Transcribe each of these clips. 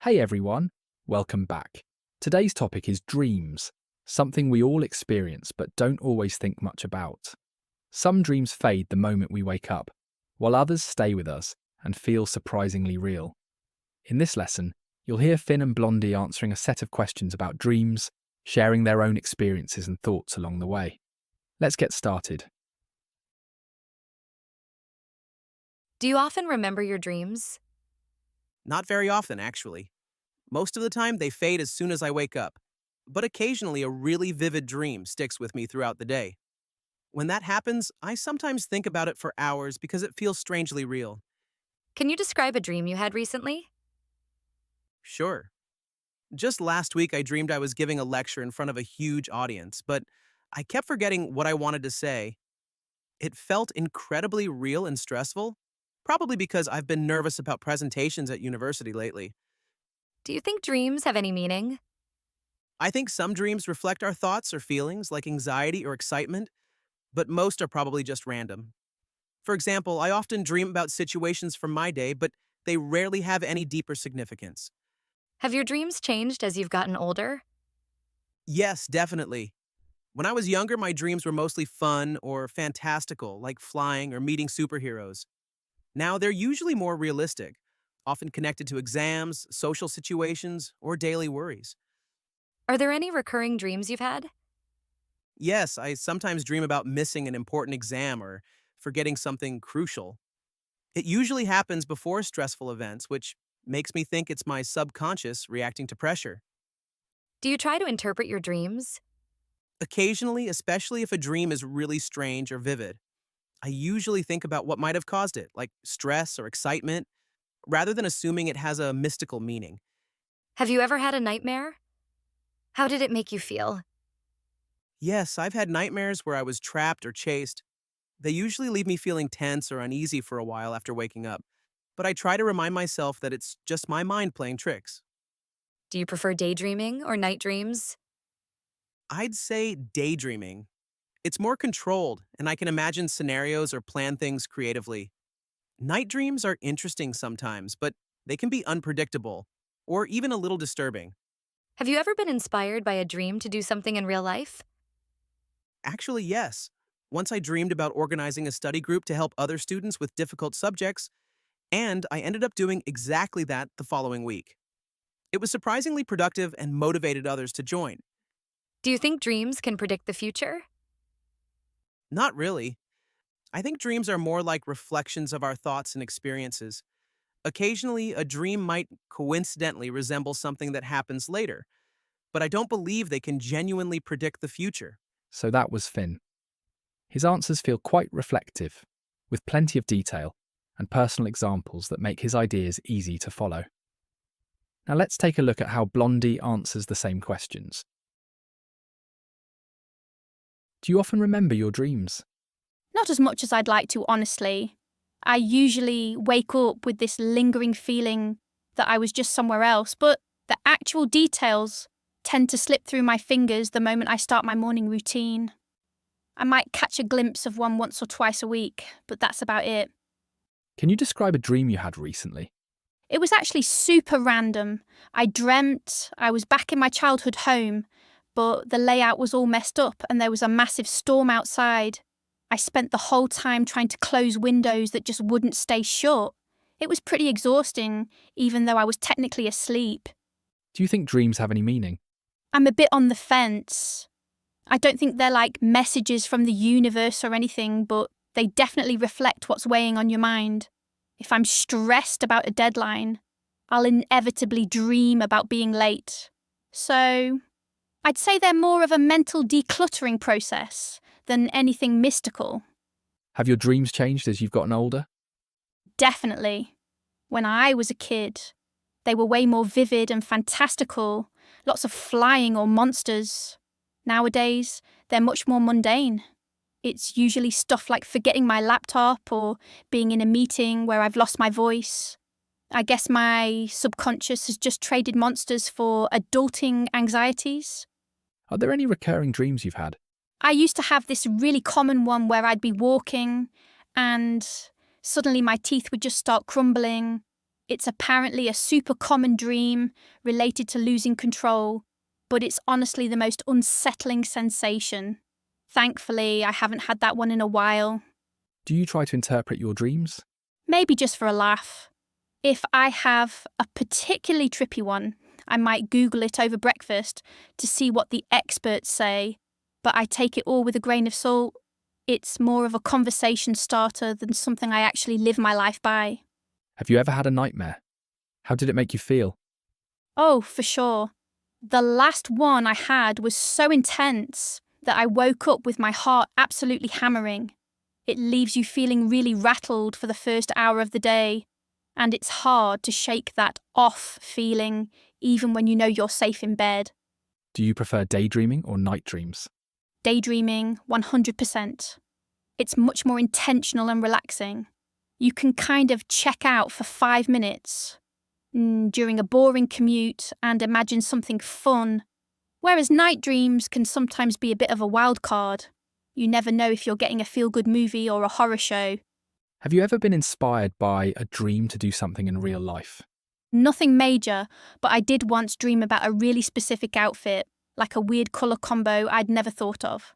Hey everyone, welcome back. Today's topic is dreams, something we all experience but don't always think much about. Some dreams fade the moment we wake up, while others stay with us and feel surprisingly real. In this lesson, you'll hear Finn and Blondie answering a set of questions about dreams, sharing their own experiences and thoughts along the way. Let's get started. Do you often remember your dreams? Not very often, actually. Most of the time, they fade as soon as I wake up. But occasionally, a really vivid dream sticks with me throughout the day. When that happens, I sometimes think about it for hours because it feels strangely real. Can you describe a dream you had recently? Sure. Just last week, I dreamed I was giving a lecture in front of a huge audience, but I kept forgetting what I wanted to say. It felt incredibly real and stressful, probably because I've been nervous about presentations at university lately. Do you think dreams have any meaning? I think some dreams reflect our thoughts or feelings, like anxiety or excitement, but most are probably just random. For example, I often dream about situations from my day, but they rarely have any deeper significance. Have your dreams changed as you've gotten older? Yes, definitely. When I was younger, my dreams were mostly fun or fantastical, like flying or meeting superheroes. Now they're usually more realistic, often connected to exams, social situations, or daily worries. Are there any recurring dreams you've had? Yes, I sometimes dream about missing an important exam or forgetting something crucial. It usually happens before stressful events, which makes me think it's my subconscious reacting to pressure. Do you try to interpret your dreams? Occasionally, especially if a dream is really strange or vivid, I usually think about what might have caused it, like stress or excitement, rather than assuming it has a mystical meaning. Have you ever had a nightmare? How did it make you feel? Yes, I've had nightmares where I was trapped or chased. They usually leave me feeling tense or uneasy for a while after waking up, but I try to remind myself that it's just my mind playing tricks. Do you prefer daydreaming or night dreams? I'd say daydreaming. It's more controlled, and I can imagine scenarios or plan things creatively. Night dreams are interesting sometimes, but they can be unpredictable or even a little disturbing. Have you ever been inspired by a dream to do something in real life? Actually, yes. Once I dreamed about organizing a study group to help other students with difficult subjects, and I ended up doing exactly that the following week. It was surprisingly productive and motivated others to join. Do you think dreams can predict the future? Not really. I think dreams are more like reflections of our thoughts and experiences. Occasionally, a dream might coincidentally resemble something that happens later, but I don't believe they can genuinely predict the future. So that was Finn. His answers feel quite reflective, with plenty of detail and personal examples that make his ideas easy to follow. Now let's take a look at how Blondie answers the same questions. Do you often remember your dreams? Not as much as I'd like to, honestly. I usually wake up with this lingering feeling that I was just somewhere else, but the actual details tend to slip through my fingers the moment I start my morning routine. I might catch a glimpse of one once or twice a week, but that's about it. Can you describe a dream you had recently? It was actually super random. I dreamt I was back in my childhood home, but the layout was all messed up and there was a massive storm outside. I spent the whole time trying to close windows that just wouldn't stay shut. It was pretty exhausting, even though I was technically asleep. Do you think dreams have any meaning? I'm a bit on the fence. I don't think they're like messages from the universe or anything, but they definitely reflect what's weighing on your mind. If I'm stressed about a deadline, I'll inevitably dream about being late. So, I'd say they're more of a mental decluttering process than anything mystical. Have your dreams changed as you've gotten older? Definitely. When I was a kid, they were way more vivid and fantastical, lots of flying or monsters. Nowadays, they're much more mundane. It's usually stuff like forgetting my laptop or being in a meeting where I've lost my voice. I guess my subconscious has just traded monsters for adulting anxieties. Are there any recurring dreams you've had? I used to have this really common one where I'd be walking and suddenly my teeth would just start crumbling. It's apparently a super common dream related to losing control, but it's honestly the most unsettling sensation. Thankfully, I haven't had that one in a while. Do you try to interpret your dreams? Maybe just for a laugh. If I have a particularly trippy one, I might Google it over breakfast to see what the experts say, but I take it all with a grain of salt. It's more of a conversation starter than something I actually live my life by. Have you ever had a nightmare? How did it make you feel? Oh, for sure. The last one I had was so intense that I woke up with my heart absolutely hammering. It leaves you feeling really rattled for the first hour of the day, and it's hard to shake that off feeling even when you know you're safe in bed. Do you prefer daydreaming or night dreams? Daydreaming, 100%. It's much more intentional and relaxing. You can kind of check out for 5 minutes during a boring commute and imagine something fun, whereas night dreams can sometimes be a bit of a wild card. You never know if you're getting a feel-good movie or a horror show. Have you ever been inspired by a dream to do something in real life? Nothing major, but I did once dream about a really specific outfit, like a weird colour combo I'd never thought of.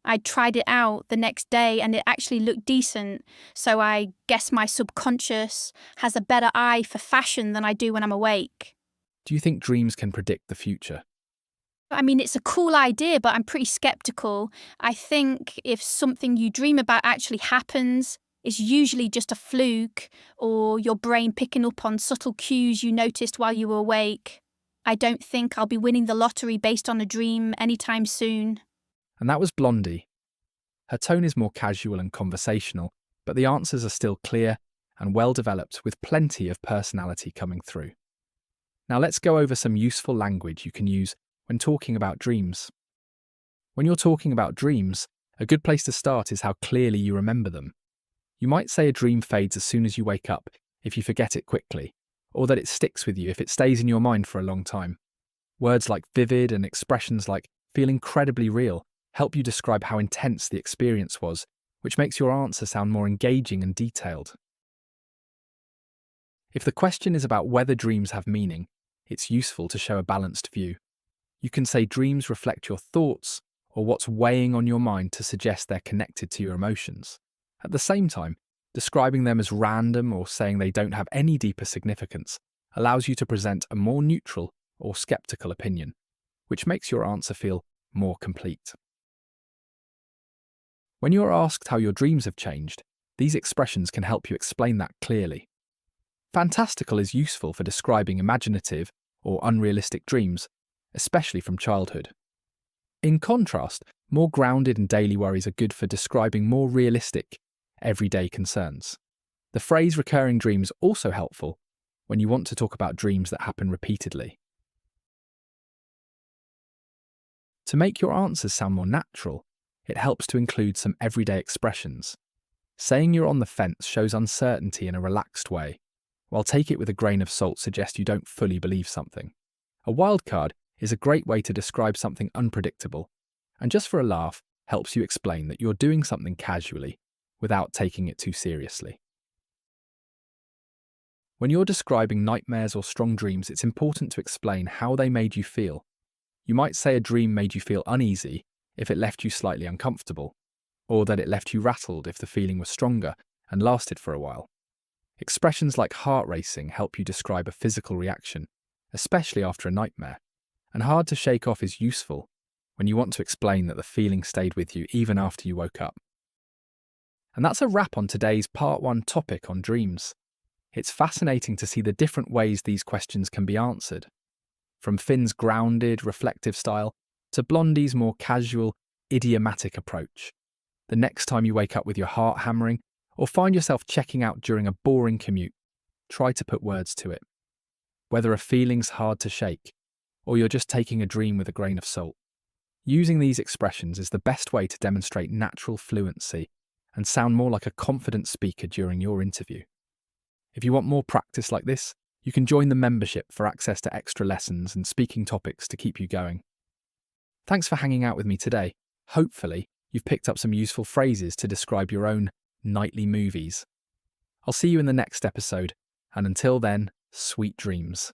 I tried it out the next day and it actually looked decent, so I guess my subconscious has a better eye for fashion than I do when I'm awake. Do you think dreams can predict the future? I mean, it's a cool idea, but I'm pretty sceptical. I think if something you dream about actually happens, it's usually just a fluke or your brain picking up on subtle cues you noticed while you were awake. I don't think I'll be winning the lottery based on a dream anytime soon. And that was Blondie. Her tone is more casual and conversational, but the answers are still clear and well developed with plenty of personality coming through. Now let's go over some useful language you can use when talking about dreams. When you're talking about dreams, a good place to start is how clearly you remember them. You might say a dream fades as soon as you wake up if you forget it quickly, or that it sticks with you if it stays in your mind for a long time. Words like vivid and expressions like feel incredibly real help you describe how intense the experience was, which makes your answer sound more engaging and detailed. If the question is about whether dreams have meaning, it's useful to show a balanced view. You can say dreams reflect your thoughts or what's weighing on your mind to suggest they're connected to your emotions. At the same time, describing them as random or saying they don't have any deeper significance allows you to present a more neutral or skeptical opinion, which makes your answer feel more complete. When you're asked how your dreams have changed, these expressions can help you explain that clearly. Fantastical is useful for describing imaginative or unrealistic dreams, especially from childhood. In contrast, more grounded and daily worries are good for describing more realistic, everyday concerns. The phrase recurring dream is also helpful when you want to talk about dreams that happen repeatedly. To make your answers sound more natural, it helps to include some everyday expressions. Saying you're on the fence shows uncertainty in a relaxed way, while take it with a grain of salt suggests you don't fully believe something. A wildcard is a great way to describe something unpredictable, and just for a laugh helps you explain that you're doing something casually without taking it too seriously. When you're describing nightmares or strong dreams, it's important to explain how they made you feel. You might say a dream made you feel uneasy if it left you slightly uncomfortable, or that it left you rattled if the feeling was stronger and lasted for a while. Expressions like heart racing help you describe a physical reaction, especially after a nightmare, and hard to shake off is useful when you want to explain that the feeling stayed with you even after you woke up. And that's a wrap on today's Part 1 topic on dreams. It's fascinating to see the different ways these questions can be answered. From Finn's grounded, reflective style to Blondie's more casual, idiomatic approach. The next time you wake up with your heart hammering or find yourself checking out during a boring commute, try to put words to it. Whether a feeling's hard to shake or you're just taking a dream with a grain of salt, using these expressions is the best way to demonstrate natural fluency and sound more like a confident speaker during your interview. If you want more practice like this, you can join the membership for access to extra lessons and speaking topics to keep you going. Thanks for hanging out with me today. Hopefully, you've picked up some useful phrases to describe your own nightly movies. I'll see you in the next episode, and until then, Sweet dreams.